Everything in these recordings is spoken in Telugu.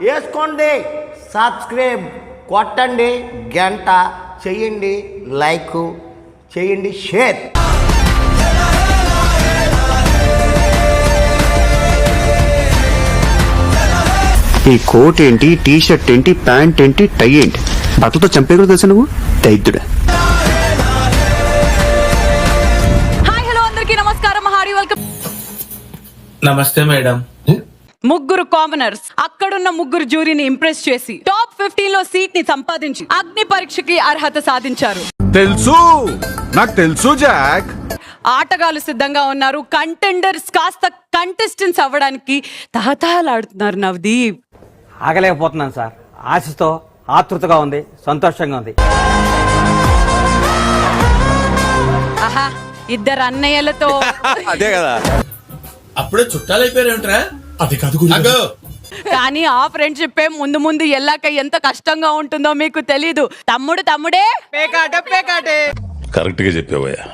వేసుకోండి, సబ్స్క్రైబ్ కొట్టండి, గంట చెయ్యండి, లైక్ చేయండి, షేర్. ఈ కోట్ ఏంటి, టీ షర్ట్ ఏంటి, ప్యాంట్ ఏంటి, టై ఏంటి, బట్టలతో చంపే కూడా తెలుసా నువ్వు దైత్యుడా. హాయ్ హలో అందరికీ నమస్కారం. Harry welcome. నమస్తే మేడం. ముగ్గురు కామనర్స్ అక్కడున్న ముగ్గురు జ్యూరీని ఇంప్రెస్ చేసి టాప్ 15 లో సీట్ ని సంపాదించి అగ్ని పరీక్షకి అర్హత సాధించారు. తెలుసు, నాకు తెలుసు జాక్. ఆటగాళ్ళు సిద్ధంగా ఉన్నారు. కంటెండర్స్ కాస్త కంటెస్టెంట్స్ అవ్వడానికి తహతహలాడుతున్నారు. నవదీప్, ఆగలేకపోతున్నాను సార్. ఆశతో ఆతృతగా ఉంది, సంతోషంగా ఉంది. ఆహా, ఇద్దరు అన్నయ్యలతో అదే కదా, అప్పుడే చుట్టాలైపోయారేంట్రా? అది కాదు. కానీ ఆ ఫ్రెండ్షిప్ ముందు ముందు ఎల్లాక ఎంత కష్టంగా ఉంటుందో మీకు తెలీదు. తమ్ముడే పేకాటే. కరెక్ట్ గా చెప్పావయ్యా,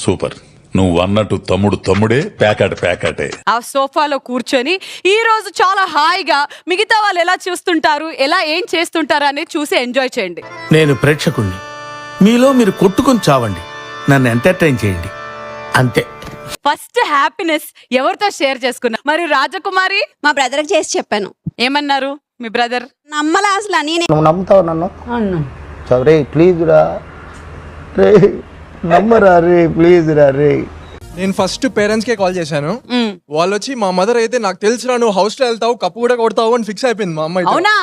సూపర్. నువ్వు అన్నట్టు తమ్ముడే పేకాటే. ఆ సోఫాలో కూర్చొని ఈ రోజు చాలా హాయిగా మిగతా వాళ్ళు ఎలా చూస్తుంటారు, ఎలా ఏం చేస్తుంటారు అనేది చూసి ఎంజాయ్ చేయండి. నేను ప్రేక్షకుణ్ణి, మీలో మీరు కొట్టుకొని చావండి, నన్ను ఎంటర్టైన్ చేయండి, అంతే. ఫస్ట్ హ్యాపీనెస్ ఎవరితో షేర్ చేసుకున్నా? మరి రాజకుమారి, మా బ్రదర్ కి చేసి చెప్పాను. ఏమన్నారు మీ బ్రదర్? నమ్మలా అసలు. నువ్వు నమ్ముతావు నన్ను? రే ప్లీజ్ రా, రే నమ్మరా రే, ప్లీజ్ రా రే. నేను ఫస్ట్ పేరెంట్స్ కే కాల్ చేశాను. వాళ్ళు వచ్చి, మా మదర్ అయితే నాకు తెలుసురా నువ్వు హౌస్ లో వెళ్తావు, కప్పు కూడా కొడతావు అని ఫిక్స్ అయిపోయింది మా అమ్మాయి. అవునా?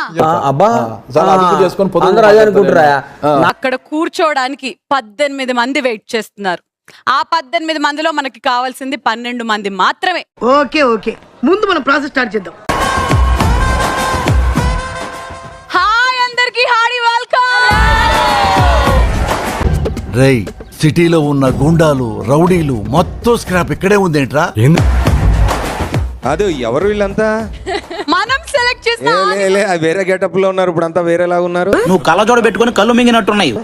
అక్కడ కూర్చోడానికి 18 మంది వెయిట్ చేస్తున్నారు. ఆ 18 మందిలో మనకి కావాల్సింది 12 మంది మాత్రమే. ఓకే, ముందు మనం ప్రాసెస్ స్టార్ట్ చేద్దాం. హాయ్ అందరికి, హారీ వెల్కమ్. రేయ్, సిటీలో ఉన్న గుండాలు, రౌడీలు మొత్తం స్క్రాప్ ఇక్కడే ఉందేంట్రా? అదే ఎవరు వీళ్ళంతా? మనం సెలెక్ట్ చేసిన వేరే గెటప్ లో ఉన్నారు, ఇప్పుడు అంతా వేరేలా ఉన్నారు. నువ్వు కళ్ళజోడ పెట్టుకుని కళ్ళు మింగినట్టున్నాయి.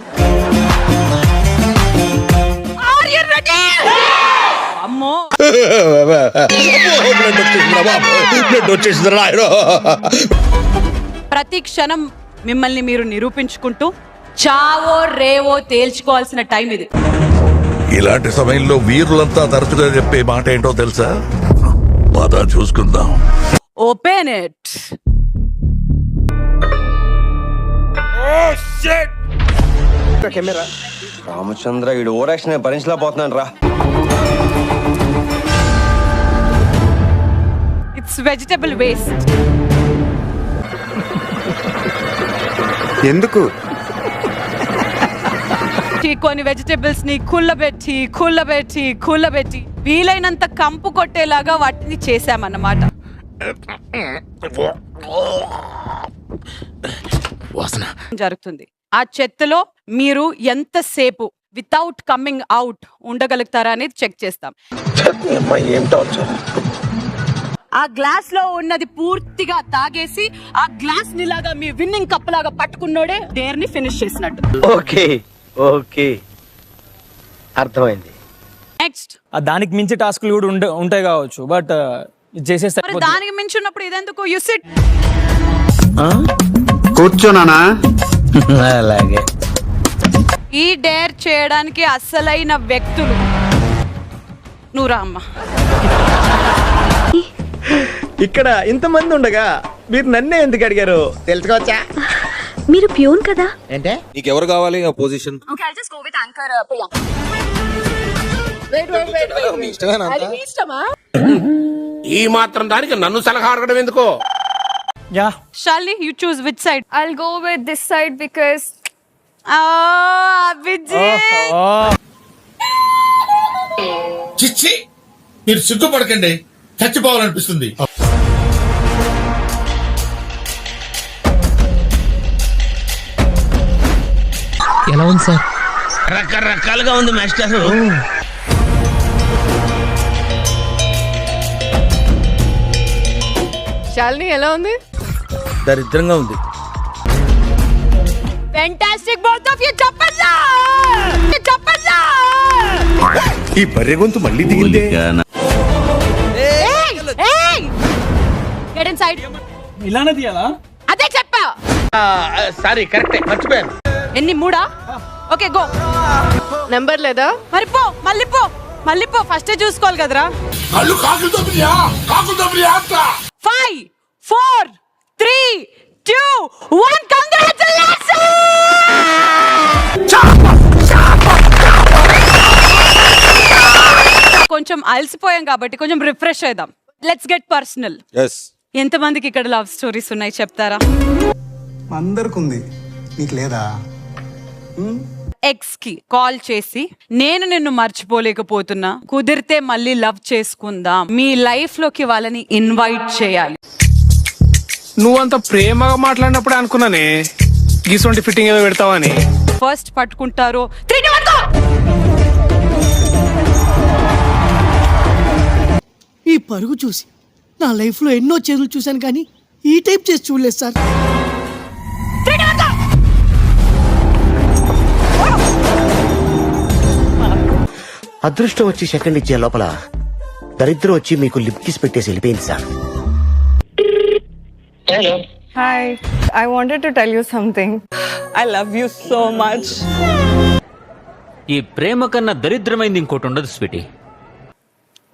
అమ్మో, ప్రతి క్షణం మిమ్మల్ని మీరు నిరూపించుకుంటూ చావో రేవో తేల్చుకోవాల్సిన టైం ఇది. ఇలాంటి సమయంలో వీరులంతా తరచుగా చెప్పే మాట ఏంటో తెలుసా? పద చూసుకుందాం. Open it. రామచంద్ర, వీడు ఓరాక్షన్ భరించలేకపోతున్నాను రా. It's vegetable waste. ఎందుకు? కొన్ని వెజిటబుల్స్ ని కుళ్ళబెట్టి వీలైనంత కంపు కొట్టేలాగా వాటిని చేశామన్నమాట. జరుగుతుంది. ఆ చెత్తలో మీరు ఎంతసేపు వితౌట్ కమింగ్ అవుట్ ఉండగలుగుతారా అనేది చెక్ చేస్తాం. ఆ గ్లాస్ లో ఉన్నది పూర్తిగా తాగేసి ఆ గ్లాస్ నిలాగా మీ విన్నింగ్ కప్ లాగా పట్టుకున్నోడే డేర్ ని ఫినిష్ చేసినట్టు. ఓకే అర్థమైంది. నెక్స్ట్, దానికి మించి టాస్క్లు కూడా ఉంటాయి కావచ్చు, బట్ చేసేస్తారు. దానికి మించి ఉన్నప్పుడు ఇదెందుకు? You sit. కూర్చోనానా? అలాగే. ఈ డేర్ చేయడానికి అసలైన వ్యక్తులు నువ్వు రా అమ్మా. ఇక్కడ ఇంతమంది ఉండగా మీరు నన్నే ఎందుకు అడిగారు తెలుసుకోవచ్చా? మీరు ప్యూన్ కదా? ఏంటే నీకెవరు కావాలి ఆ పొజిషన్? ఈ మాత్రం దానికి నన్ను సలహా అడగడం ఎందుకో? Shalini, you choose which side? I'll go with this side because Abhijit. చిచ్చి, మీరు సిగ్గుపడకండి, చచ్చిపోవాలనిపిస్తుంది. ఎలా ఉంది సార్? రకరకాలుగా ఉంది మాస్టర్. Shalini, ఎలా ఉంది? దరిద్రంగా ఉంది. Fantastic, both of you. చెప్పండి. ఈ బర్రె గొంతు మళ్ళీ దిగిందే. Get inside. ఇలానే తీయాలా? సారీ కరెక్టే మర్చిపోయాను. ఎన్ని 3? Okay go. నెంబర్ లేదా? మరి పో, మళ్ళీ పో ఫస్టే చూసుకోవాలి కదరా. 5 4 3 2 1 కంగ్రాచులేషన్. కొంచెం అలసిపోయాం కాబట్టి కొంచెం రిఫ్రెష్ అయిదాం. Let's get personal. ఎంతమందికి ఇక్కడ లవ్ స్టోరీస్ ఉన్నాయి చెప్తారా? అందరికి ఉంది, నీకు లేదా? ఎక్స్ కి కాల్ చేసి నేను నిన్ను మర్చిపోలేకపోతున్నా, కుదిరితే మళ్ళీ లవ్ చేసుకుందాం, మీ లైఫ్ లోకి వాళ్ళని ఇన్వైట్ చేయాలి. నువ్వంత ప్రేమగా మాట్లాడినప్పుడే అనుకున్నానే గీసొంటి ఫిట్టింగ్ ఏదో పెడతావని. First పట్టుకుంటారో 3 2 1 go. ఈ పరుగు చూసి నా లైఫ్ లో ఎన్నో చేతులు చూశాను కానీ ఈ టైప్ చేసి చూడలేదు సార్. 3 2 1 go. అదృష్టం వచ్చి సెకండ్ ఇచ్చే లోపల దరిద్రం వచ్చి మీకు లిప్ కిస్ పెట్టేసి వెళ్ళిపోయింది sir. Hi, I wanted to tell you something. I love you so much. ఈ ప్రేమ కన్నా దరిద్రమైంది ఇంకోటి ఉండదు Sweety.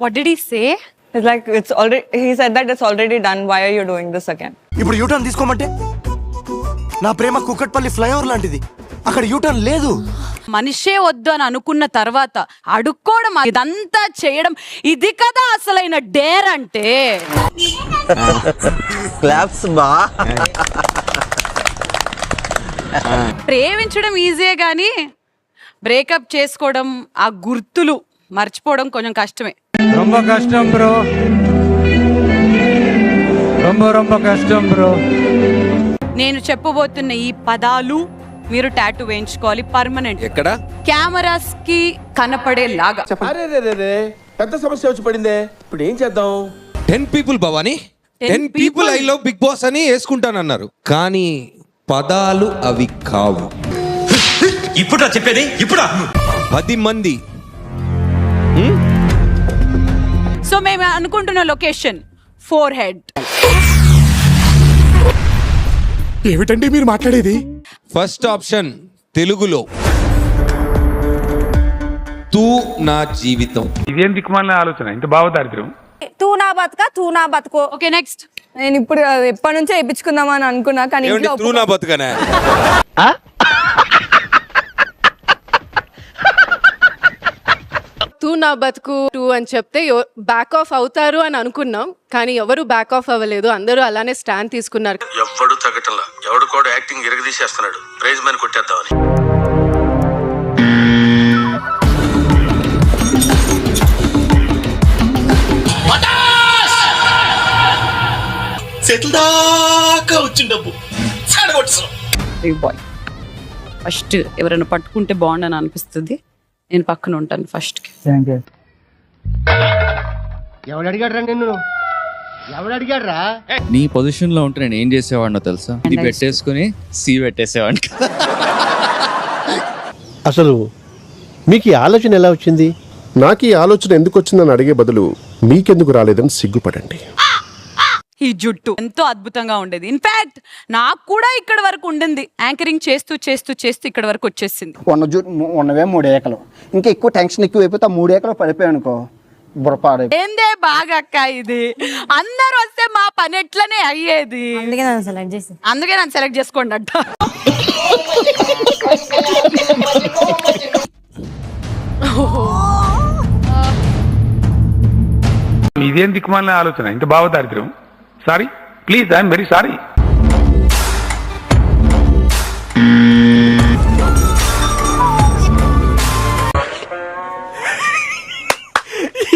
What did he say? It's like it's already. He said that it's already done. Why are you doing this again? ఇప్పుడు యూటర్న్ తీసుకోమంటే నా ప్రేమ కుక్కట్పల్లి ఫ్లైఓవర్ లాంటిది, అక్కడ యూటర్న్ లేదు. మనిషే వద్దు అని అనుకున్న తర్వాత అడుక్కోవడం, ఇదంతా చేయడం, ఇది కదా అసలైన డేర్ అంటే. క్లాప్స్ బా. ప్రేమించడం ఈజీయే కానీ బ్రేకప్ చేసుకోవడం, ఆ గుర్తులు మర్చిపోవడం కొంచెం కష్టమే. రొంబ కష్టం బ్రో, రొంబ కష్టం బ్రో. నేను చెప్పబోతున్న ఈ పదాలు మీరు టాటూ వేయించుకోవాలి పర్మనెంట్. ఎక్కడ? కెమెరాస్ కి కనపడేలాగా. పెద్ద సమస్య వచ్చి పడిందే, ఇప్పుడు ఏం చేద్దాం? 10 people Bhavani, 10 people I love big boss అని వేసుకుంటానన్నారు, కానీ పదాలు అవి కావు. ఇప్పుడు చెప్పేది ఇప్పుడు 10 మంది. సో మేము అనుకుంటున్న లొకేషన్ 4 head. ఏమిటండి మీరు మాట్లాడేది? ఫస్ట్ ఆప్షన్ తెలుగులో తూ నా జీవితం. ఇదేం దిక్కుమాలిన ఆలోచన, ఇంత భావదారిద్ర్యం. తూ నా బతుకో. Okay next. నేను ఇప్పుడు ఎప్పటి నుంచో వేయించుకుందామని అనుకున్నా కానీ ఏమండి తూ నా బతుకనే? తూ నా బతుకు 2 అని చెప్తే బ్యాక్ ఆఫ్ అవుతారు అని అనుకున్నాం, కానీ ఎవరు బ్యాక్ ఆఫ్ అవ్వలేదు, అందరూ అలానే స్టాండ్ తీసుకున్నారు. ఎవడు తగ్గటంలా, ఎవడు కూడా యాక్టింగ్ ఇరగదీసేస్తున్నాడు, ప్రైజ్ మని కొట్టేద్దామని. చేతుల దాకా వచ్చిన డబ్బు బాయ్ ఫస్ట్ ఎవరైనా పట్టుకుంటే బాగుండని అనిపిస్తుంది. నేను పక్కన ఉంటాను ఫస్ట్ కి. ఎవడు అడిగాడ్రా నిన్ను? ఎవడు అడిగాడ్రా? నీ పొజిషన్ లో ఉంటే నేను ఏం చేసేవాడినో తెలుసా? ఇది పెట్టేసుకుని సి పెట్టేసేవాడిని. అసలు మీకు ఈ ఆలోచన ఎలా వచ్చింది? నాకు ఈ ఆలోచన ఎందుకు వచ్చిందని అడిగే బదులు మీకెందుకు రాలేదని సిగ్గుపడండి. ఈ జుట్టు ఎంతో అద్భుతంగా ఉండేది. ఇన్ఫాక్ట్ నాకు కూడా ఇక్కడ వరకు ఉండింది. యాంకరింగ్ చేస్తూ చేస్తూ చేస్తూ ఇక్కడ వరకు వచ్చేసింది. ఉన్నవే 3 ఏకలు, ఇంకా ఎక్కువ టెన్షన్ ఎక్కువ అయిపోతే 3 ఏకలు పడిపోయాయి అనుకో, బుర్రపాడు. ఏందే బాగా అక్క, ఇది అందరు వస్తే మా పని ఎట్లనే అయ్యేది. అందుకే నన్ను సెలెక్ట్ చేసుకోండి అంట. ఇదేం దిక్కుమాలిన ఆలోచన, ఇంత భావదారిద్ర్యం. Sorry, please, I'm very sorry.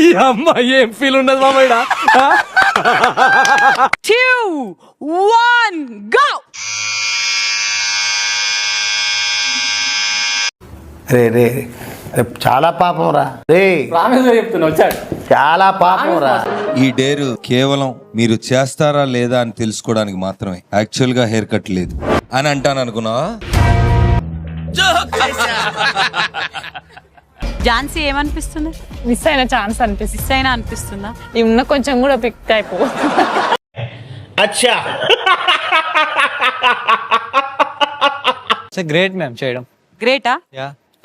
ఈ అమ్మాయి ఏం ఫీల్ ఉన్నది మామయ్య? 2 1 go. రే రే చాలా పాపం రా రే, చెప్తున్నా వచ్చాడు. చాలా పాపం రా. ఈ డేరు కేవలం మీరు చేస్తారా లేదా అని తెలుసుకోవడానికి మాత్రమే, యాక్చువల్ గా హెయిర్ కట్ లేదు అని అంటాను అనుకున్నావా? ఝాన్సీ ఏమనిపిస్తుంది? మిస్ అయిన ఛాన్స్ అనిపిస్తుంది. మిస్ అయినా అనిపిస్తుందా? ఉన్న కొంచెం కూడా పిక్ అయిపో. అచ్చా ఇట్స్ గ్రేట్ మ్యామ్ చేయడం. గ్రేటా?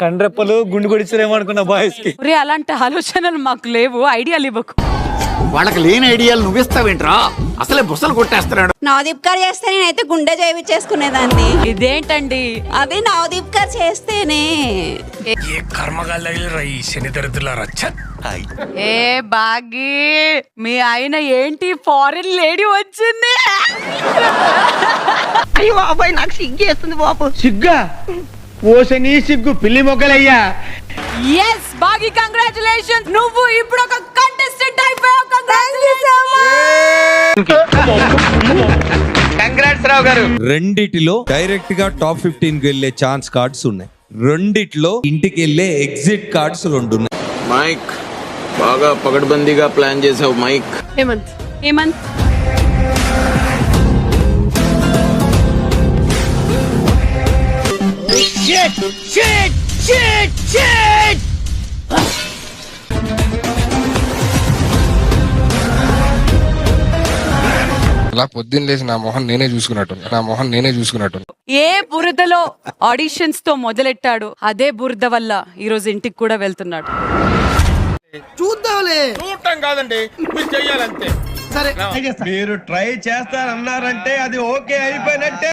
కండ్రెప్పలు గుండు కొడిచారేమో అనుకున్న బాయ్స్ కి. ఒరే అలాంటి ఆలోచనలు మాకు లేవు, ఐడియాలు ఇవ్వకు. వాళ్ళకి లేని ఐడియాలు నువ్విస్తావేంట్రా? అసలే బుసలు కొట్టేస్తున్నాడు. నవదీప్ గారు చేస్తే నేనైతే గుండె చేయించేసుకునేదాన్ని. ఇదేంటండి? అది నవదీప్ గారు చేస్తేనే. ఏ బాగి, మీ ఆయన ఏంటి ఫారిన్ లేడీ వచ్చింది? అయ్యో బాబాయ్ నాకు సిగ్గేస్తుంది బాబు. సిగ్గా ఓసని సిగ్గు పిల్లి మొగ్గలయ్యా. ఎస్ బాగి, కంగ్రాచులేషన్స్, నువ్వు ఇప్పుడు ఒక కంటెస్టెంట్ అయిపోయావు. కంగ్రాట్స్ రావు గారు. రెండిటిలో డైరెక్ట్ గా టాప్ 15 కి వెళ్ళే ఛాన్స్ కార్డ్స్ ఉన్నాయి, రెండిట్లో ఇంటికి వెళ్ళే ఎగ్జిట్ కార్డ్స్ 2 ఉన్నాయి. మైక్ బాగా పగడ్బందీగా ప్లాన్ చేసావు మైక్. హేమంత్ అలా పొద్దున్న లేచి నా మొహం నేనే చూసుకున్నట్టు. ఏ బురదలో ఆడిషన్స్ తో మొదలెట్టాడు, అదే బురద వల్ల ఈ రోజు ఇంటికి కూడా వెళ్తున్నాడు. చూద్దాంలే. చూడటం కాదండి, మీరు చెయ్యాలంతే. సరే మీరు ట్రై చేస్తారన్నారంటే అది ఓకే అయిపోయినట్టే.